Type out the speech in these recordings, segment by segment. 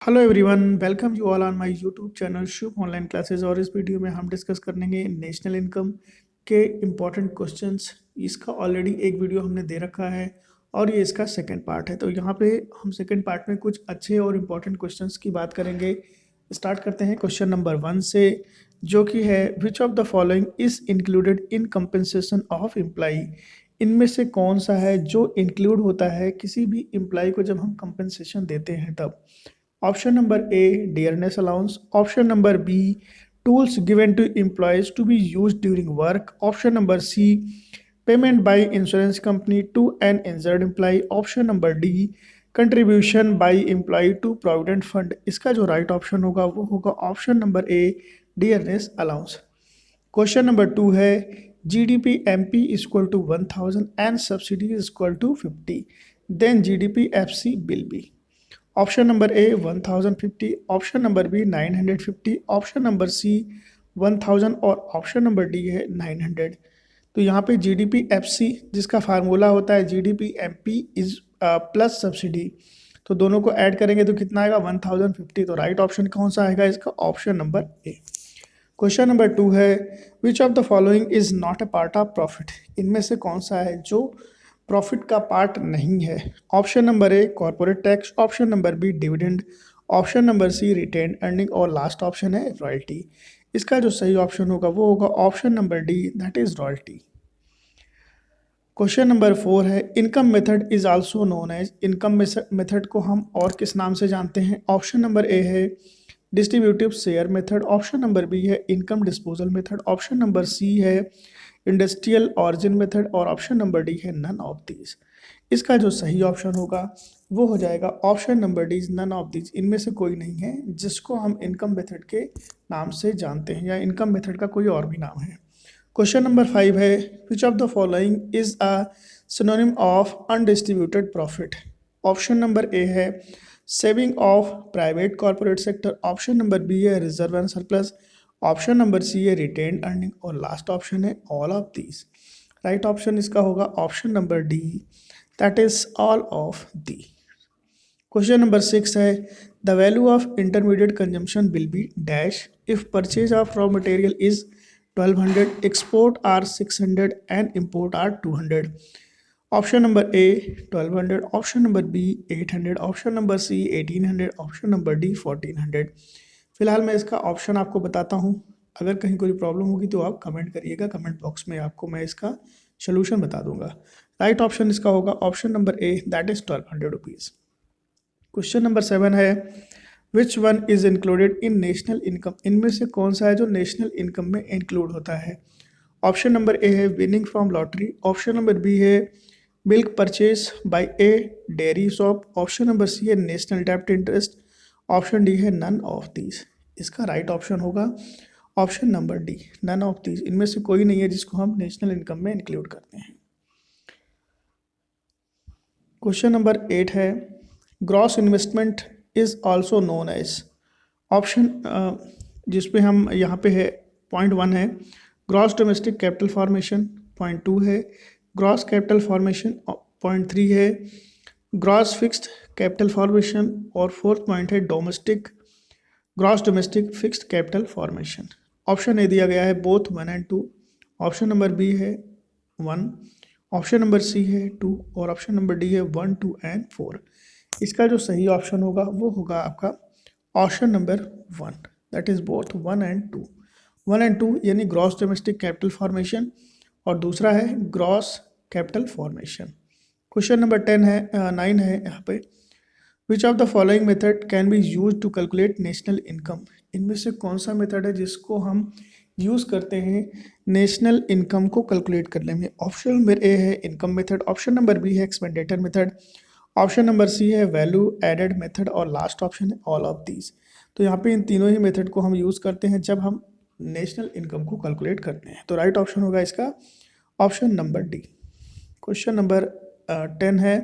Hello everyone, welcome you all on my YouTube channel Shubh online classes. और इस video में हम discuss करेंगे नेशनल इनकम के इम्पॉर्टेंट क्वेश्चंस। इसका ऑलरेडी एक वीडियो हमने दे रखा है और ये इसका सेकंड पार्ट है। तो यहाँ पे हम सेकंड पार्ट में कुछ अच्छे और इम्पॉर्टेंट क्वेश्चंस की बात करेंगे। स्टार्ट करते हैं क्वेश्चन नंबर 1 से, जो कि है which of the following is included in compensation of employee. इनमें से कौन सा है जो इंक्लूड होता है किसी भी एम्प्लॉय को जब हम कंपनसेशन देते हैं तब। Option number A, dearness allowance. Option number B, tools given to employees to be used during work. Option number C, payment by insurance company to an injured employee. Option number D, contribution by employee to provident fund. इसका जो right option होगा वो होगा option number ए, dearness allowance. Question number 2 है GDP MP is equal to 1000 and subsidy is equal to 50, then GDP FC will be। Option number A 1050, option number B 950, option number C 1000 और option number D है 900। तो यहाँ पे GDP FC जिसका formula होता है GDP MP is plus subsidy, तो दोनों को ऐड करेंगे तो कितना आएगा 1050। तो राइट ऑप्शन कौन सा आएगा इसका, ऑप्शन नंबर ए। क्वेश्चन नंबर 2 है which of the following is not a part of profit. इनमें से कौन सा है जो प्रॉफिट का पार्ट नहीं है। Option number A corporate tax, option number B dividend, option number C retain earning और लास्ट ऑप्शन है रॉयल्टी। इसका जो सही ऑप्शन होगा वो होगा option number D, that is royalty. Question number 4 है income method is also known as. Income method को हम और किस नाम से जानते हैं। ऑप्शन नंबर ए है distributive share method, option number B है income disposal method, option number C है इंडस्ट्रियल ऑरिजिन मेथड और ऑप्शन नंबर डी है नन ऑफ दीज। इसका जो सही ऑप्शन होगा वो हो जाएगा option number D, none of these. इनमें से कोई नहीं है जिसको हम इनकम मेथड के नाम से जानते हैं या इनकम मेथड का कोई और भी नाम है। क्वेश्चन नंबर 5 है which of the following is a synonym of undistributed profit. Option number A है saving of private corporate sector, option number B है reserve and surplus, option number C है रिटेन्ड अर्निंग और last option है all of these. Right option इसका होगा option number D, that is all of the. Question number 6 है the value of intermediate consumption will be dash if purchase of raw material is 1200, export are 600 and import are 200। Option number A 1200, option number B 800, option number C 1800, option number D 1400। फिलहाल मैं इसका option आपको बताता हूँ, अगर कहीं कोई problem होगी तो आप कमेंट करिएगा, कमेंट बॉक्स में आपको मैं इसका सोल्यूशन बता दूंगा। राइट ऑप्शन इसका होगा option number A, that is 1200 rupees. Question number 7 है which one is included in national income. इनमें से कौन सा है जो नेशनल इनकम में इंक्लूड होता है। ऑप्शन नंबर ए है winning from lottery, option number B है milk purchase by a dairy shop, option number C है नेशनल डेप्ट इंटरेस्ट, ऑप्शन डी है नन ऑफ दीज। इसका राइट ऑप्शन होगा option number D, none of these. इनमें से कोई नहीं है जिसको हम नेशनल इनकम में इंक्लूड करते हैं। क्वेश्चन नंबर 8 है gross investment is also known as. Option जिसपे हम यहाँ पे है पॉइंट 1 है gross domestic capital formation, point 2 है ग्रॉस कैपिटल फॉर्मेशन, पॉइंट 3 है ग्रॉस फिक्स्ड कैपिटल फॉर्मेशन और फोर्थ पॉइंट है gross domestic fixed capital formation. Option A दिया गया है both 1 and 2, option number B है 1, ऑप्शन नंबर सी है 2 और ऑप्शन नंबर डी है 1, 2 एंड 4। इसका जो सही ऑप्शन होगा वो होगा आपका option number 1, that is both 1 and 2। 1 and 2 यानी ग्रॉस डोमेस्टिक कैपिटल फॉर्मेशन और दूसरा है gross capital formation. Question number 9 है यहाँ पे which of the following method can be use to calculate national income. इनमें से कौन सा मेथड है जिसको हम यूज़ करते हैं नेशनल इनकम को कैलकुलेट करने में। ऑप्शन नंबर ए है income method, option number B है expenditure method, option number C है वैल्यू एडेड मेथड और लास्ट ऑप्शन है ऑल ऑफ दीज। तो यहाँ पे इन तीनों ही मेथड को हम यूज़ करते हैं जब हम नेशनल इनकम को कैलकुलेट करते हैं। तो राइट ऑप्शन होगा इसका option number D. Question number 10 है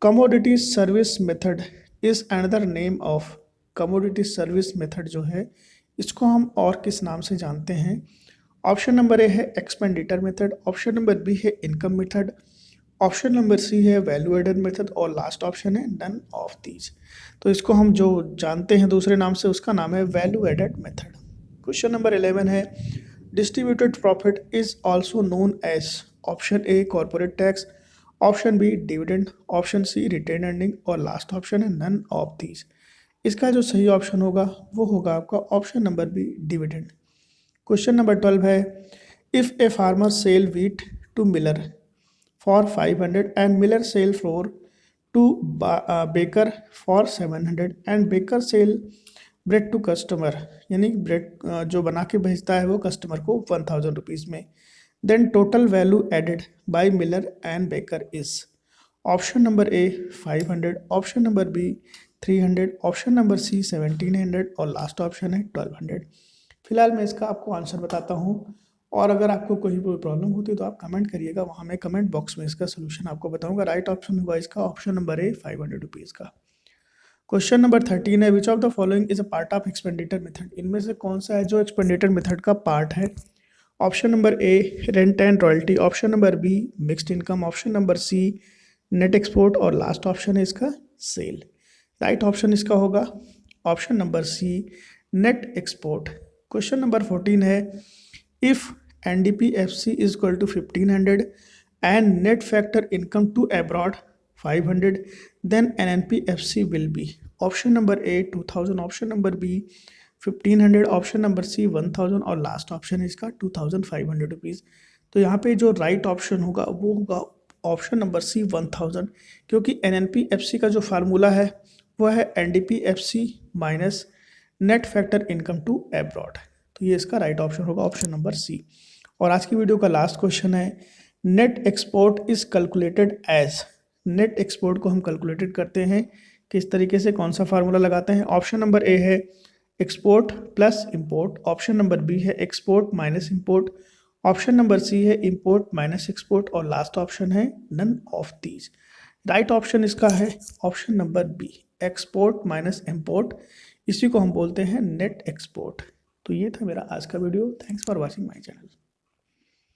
commodity service method is another name of. Commodity service method जो है इसको हम और किस नाम से जानते हैं। ऑप्शन नंबर ए है expenditure method, option number B है income method, option number C है वैल्यू एडेड मेथड और लास्ट ऑप्शन है नन ऑफ दीज। तो इसको हम जो जानते हैं दूसरे नाम से उसका नाम है value added method. Question number 11 है distributed profit is also known as option A corporate tax, option B dividend, option C retain earning और लास्ट ऑप्शन है नन ऑफ दीज। इसका जो सही ऑप्शन होगा वो होगा आपका option number B dividend. Question number 12 है if a farmer sell wheat to miller for 500 and Miller sell flour to baker for 700 and baker sell bread to customer, यानी bread जो बना के भेजता है वो कस्टमर को 1000 रुपीज़ में, then total value added by miller and baker is option number A 500, option number B 300, option number C 1700 और लास्ट ऑप्शन है 1200। फिलहाल मैं इसका आपको आंसर बताता हूँ और अगर आपको कोई प्रॉब्लम होती है तो आप कमेंट करिएगा, वहाँ मैं कमेंट बॉक्स में इसका सोल्यूशन आपको बताऊंगा। राइट ऑप्शन होगा इसका ऑप्शन नंबर ए 500 रुपीज़ का। क्वेश्चन नंबर 13 है which of the following is a part of expenditure method, इनमें से कौन सा है जो एक्सपेंडिचर मेथड का पार्ट है। Option number A rent and royalty, option number B mixed income, option number C net export और लास्ट ऑप्शन है इसका सेल। राइट ऑप्शन इसका होगा option number C net export. Question number 14 है if NDPFC is equal to 1500 and net factor income to abroad 500 then NNPFC will be option number A 2000, option number B 1500, option number C 1000 और last option है इसका 2500 rupees. तो यहाँ पे जो right option होगा वो होगा ऑप्शन नंबर सी 1000, क्योंकि NNPFC का जो फार्मूला है वह है NDPFC minus net factor income to abroad. तो ये इसका राइट ऑप्शन होगा ऑप्शन नंबर सी। और आज की वीडियो का लास्ट क्वेश्चन है net export is calculated as, net export को हम कैलकुलेटेड करते हैं किस तरीके से, कौन सा फार्मूला लगाते हैं। ऑप्शन नंबर ए है export plus import, option number B है export minus import, option number C है इंपोर्ट माइनस एक्सपोर्ट और लास्ट ऑप्शन है none of these. Right option इसका है option number B export minus import, इसी को हम बोलते हैं नेट एक्सपोर्ट। तो ये था मेरा आज का video. Thanks for watching my channel.